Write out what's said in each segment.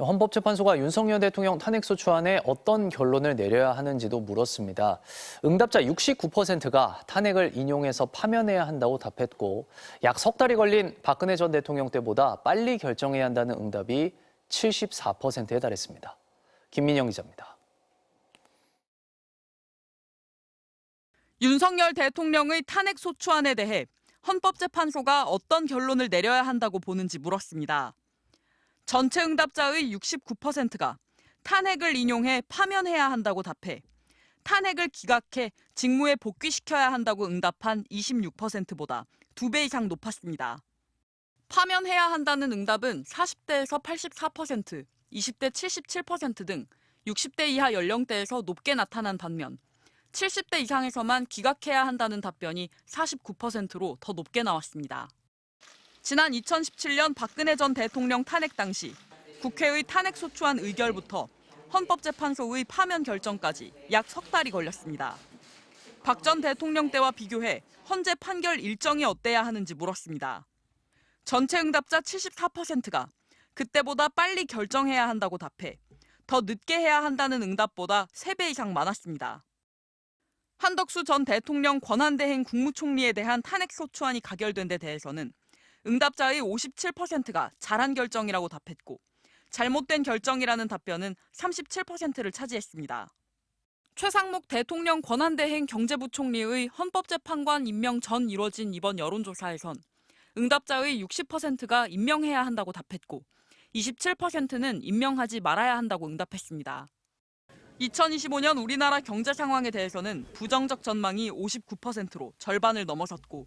헌법재판소가 윤석열 대통령 탄핵소추안에 어떤 결론을 내려야 하는지도 물었습니다. 응답자 69%가 탄핵을 인용해서 파면해야 한다고 답했고 약 석 달이 걸린 박근혜 전 대통령 때보다 빨리 결정해야 한다는 응답이 74%에 달했습니다. 김민영 기자입니다. 윤석열 대통령의 탄핵소추안에 대해 헌법재판소가 어떤 결론을 내려야 한다고 보는지 물었습니다. 전체 응답자의 69%가 탄핵을 인용해 파면해야 한다고 답해 탄핵을 기각해 직무에 복귀시켜야 한다고 응답한 26%보다 2배 이상 높았습니다. 파면해야 한다는 응답은 40대에서 84%, 20대 77% 등 60대 이하 연령대에서 높게 나타난 반면 70대 이상에서만 기각해야 한다는 답변이 49%로 더 높게 나왔습니다. 지난 2017년 박근혜 전 대통령 탄핵 당시 국회의 탄핵소추안 의결부터 헌법재판소의 파면 결정까지 약 석 달이 걸렸습니다. 박 전 대통령 때와 비교해 헌재 판결 일정이 어때야 하는지 물었습니다. 전체 응답자 74%가 그때보다 빨리 결정해야 한다고 답해 더 늦게 해야 한다는 응답보다 3배 이상 많았습니다. 한덕수 전 대통령 권한대행 국무총리에 대한 탄핵소추안이 가결된 데 대해서는 응답자의 57%가 잘한 결정이라고 답했고 잘못된 결정이라는 답변은 37%를 차지했습니다. 최상목 대통령 권한대행 경제부총리의 헌법재판관 임명 전 이뤄진 이번 여론조사에선 응답자의 60%가 임명해야 한다고 답했고 27%는 임명하지 말아야 한다고 응답했습니다. 2025년 우리나라 경제 상황에 대해서는 부정적 전망이 59%로 절반을 넘어섰고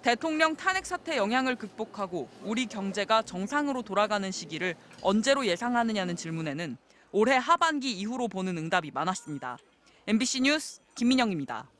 대통령 탄핵 사태 영향을 극복하고 우리 경제가 정상으로 돌아가는 시기를 언제로 예상하느냐는 질문에는 올해 하반기 이후로 보는 응답이 많았습니다. MBC 뉴스 김민영입니다.